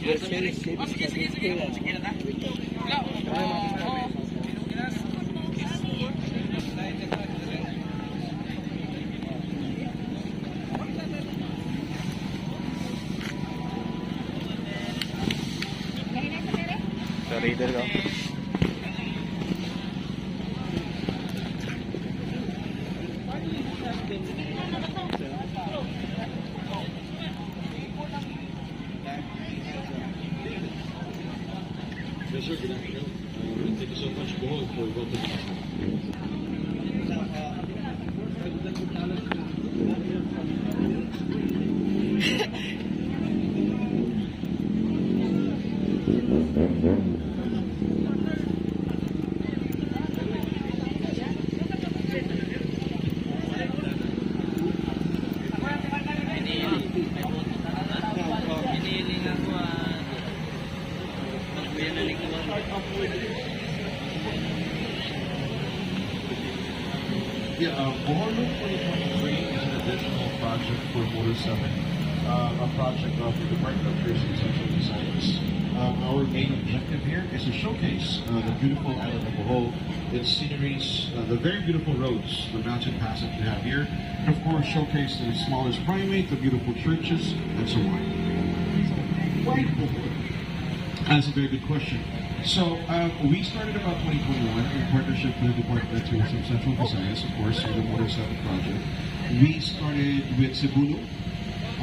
Sa reader ko. Yes, sir. Good afternoon. Thank you so much, Bohol, for welcoming us. Yeah, Bohol 2023 is an additional project for Motor 7, a project of the Department of Tourism and Central Visayas. Our main objective here is to showcase the beautiful island of Bohol, its sceneries, the very beautiful roads, the mountain pass that you have here, and of course showcase the smallest primate, the beautiful churches, and so on. Why Bohol? That's a very good question. So we started about 2021 in partnership with the Department of Tourism Central Visayas, of course, with the Motor 7 project. We started with Cebu,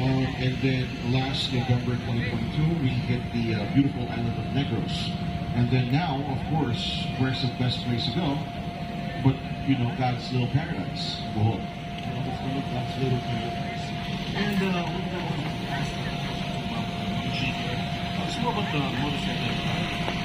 and then last November 2022, we hit the beautiful island of Negros. And then now, of course, where's the best place to go? But, you know, God's little paradise, Bohol. God's little paradise. And it's more about the Motor 7.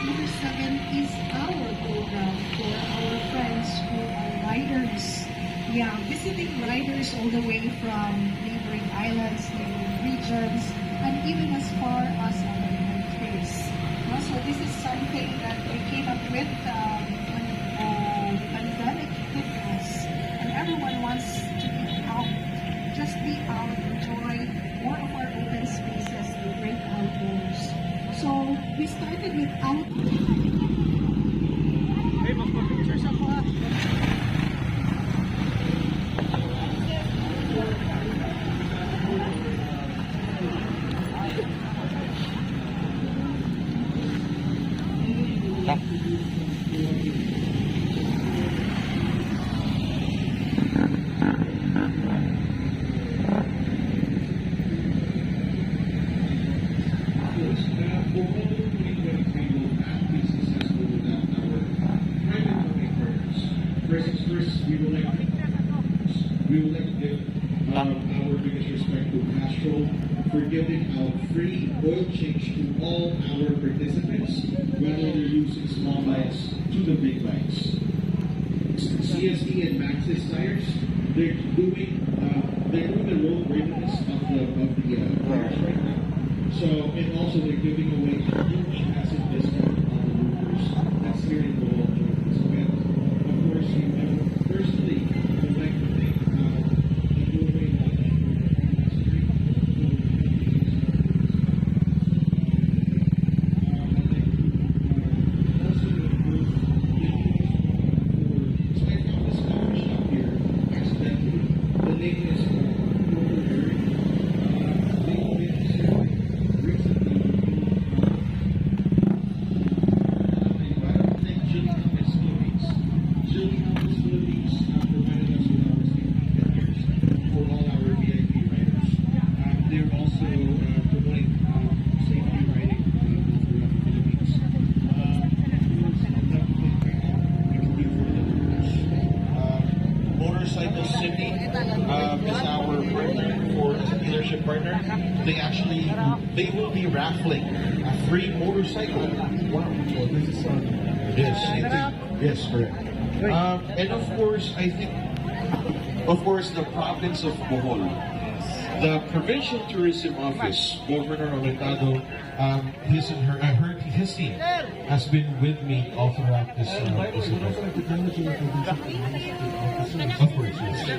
Motor 7 is our program for our friends who are riders. Yeah, visiting riders all the way from neighboring islands, neighboring regions, and even as far as our countries. So this is something that we came up with when the pandemic hit us, and everyone wants to be out, just be out, enjoy more of our open spaces, the great outdoors. So we started with we would like to give our biggest respect to Castrol for giving out free oil change to all our participants, whether they're using small bikes to the big bikes. CSD and Maxis tires, they're doing the road readiness of the tires right now. So, and also they're giving away a huge massive discount on the roofers. That's here in Bohol. So, of course, we personally would like to thank they will be raffling a free motorcycle. Wow. Yes, correct. And of course, I think, the province of Bohol, the Provincial Tourism Office, Governor Orlando, his team has been with me all throughout this event. Of course, yes.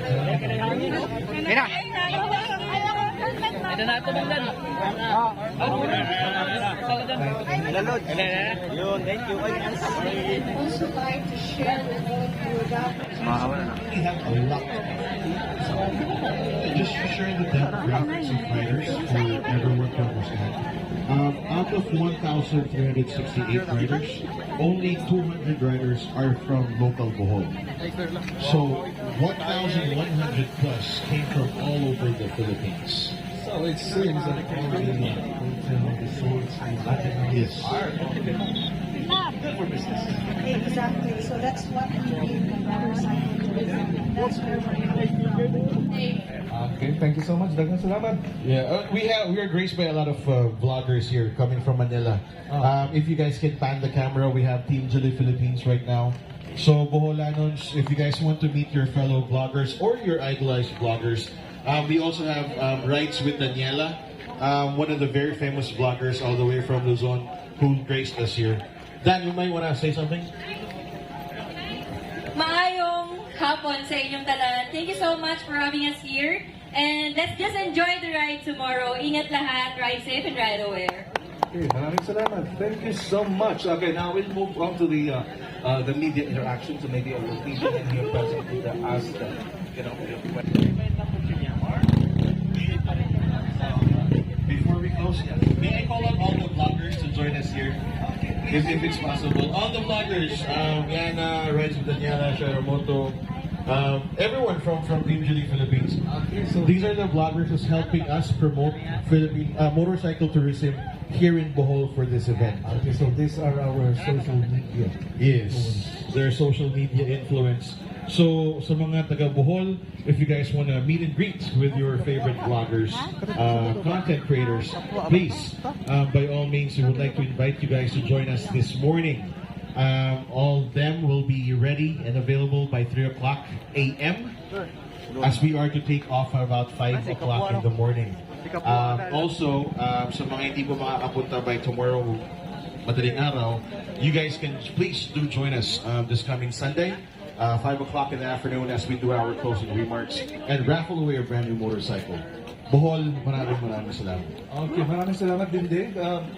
Also like to share with all of you that We have a lot. Just to share the demographics of riders for everyone to understand. Out of 1,368 riders, only 200 riders are from local Bohol. So 1,100 plus came from all over the Philippines. So it seems that all the resorts and Yes. good for business. exactly. So that's what we need the motorcycle tourism. And that's where we're coming from. Okay, thank you so much. Daghang salamat. Yeah, we are graced by a lot of vloggers here coming from Manila. If you guys can pan the camera, we have Team Jolly Philippines right now. So Boholanons, if you guys want to meet your fellow vloggers or your idolized vloggers, we also have Rides with Daniela, one of the very famous vloggers all the way from Luzon who graced us here. Dan, you might want to say something? Maayong hapon sa inyong tanan. Thank you so much for having us here. And let's just enjoy the ride tomorrow. Ingat lahat, ride safe and ride aware. Okay, maraming salamat. Thank you so much. Okay, now we'll move on to the media interaction. So maybe a location in here present to ask Before we close, may I call on all the vloggers to join us here? If it's possible. All the vloggers, Yana, Rides with Daniela, MOTO, everyone from Team Jolly Philippines. Okay, so These are the vloggers who's helping us promote Philippine motorcycle tourism here in Bohol for this event. okay, so these are our social media. Yes, their social media influence. So, sa mga taga Bohol, if you guys want to meet and greet with your favorite vloggers, content creators, please, by all means, we would like to invite you guys to join us this morning. All of them will be ready and available by 3 o'clock a.m. as we are to take off at about 5 o'clock in the morning. Also, sa mga hindi po makakapunta by tomorrow, madaling araw, you guys can please do join us this coming Sunday. 5 o'clock in the afternoon as we do our closing remarks and raffle away a brand new motorcycle. Bohol, maraming salamat. Okay, maraming salamat din din.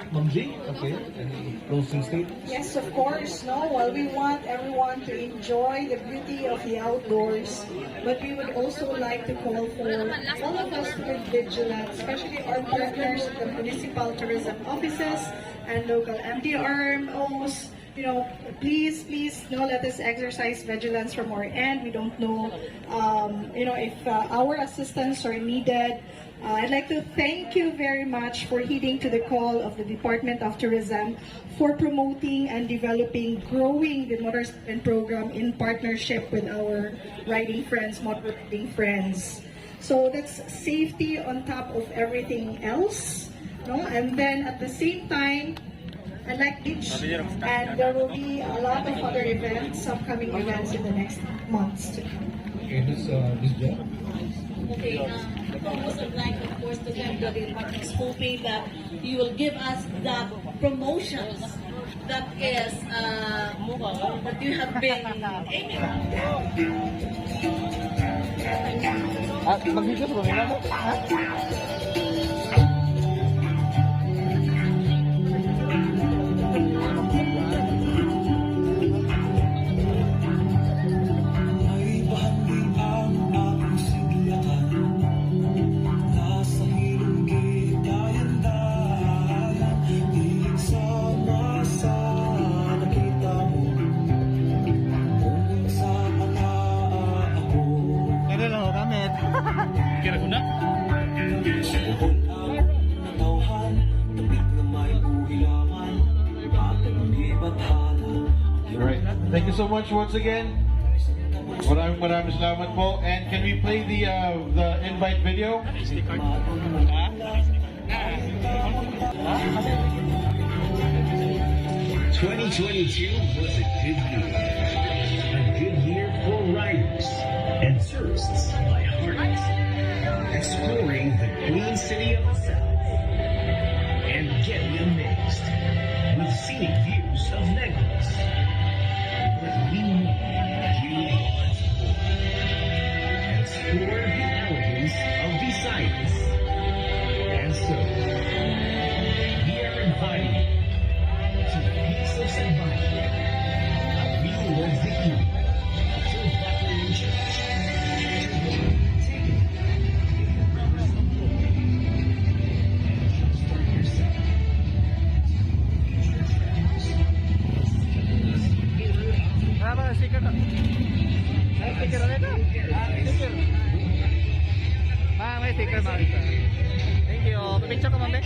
Ma'am G, okay, any closing statements? Yes, of course. No, well, we want everyone to enjoy the beauty of the outdoors, but we would also like to call for all of us to be vigilant, especially our partners at the municipal tourism offices and local MDRMOs. You know, please, don't let us exercise vigilance from our end. We don't know, if our assistance are needed. I'd like to thank you very much for heeding to the call of the Department of Tourism for promoting and developing, growing the motorcycle program in partnership with our riding friends, motor riding friends. So that's safety on top of everything else, no? And then at the same time, I like beach, and there will be a lot of other events, upcoming events in the next months to come. Okay, Miss Jen. Okay, most of like, of course, to thank the department, hoping that you will give us the promotions that is that you have been aiming Alright, thank you so much once again. Maraming salamat po. And can we play the invite video? 2022 was a good year. A good year for riders and tourists by heart. Exploring the Queen City of the South and getting amazed with scenic views of Negros. But we know you want more. Explore the elegance of Visayas And so, we are inviting you to the peace of survival. We will victory to Bethlehem Church. Sticker na. Sticker na ito. Sticker. May sticker Marisa. Thank you. Picture ka, Mame.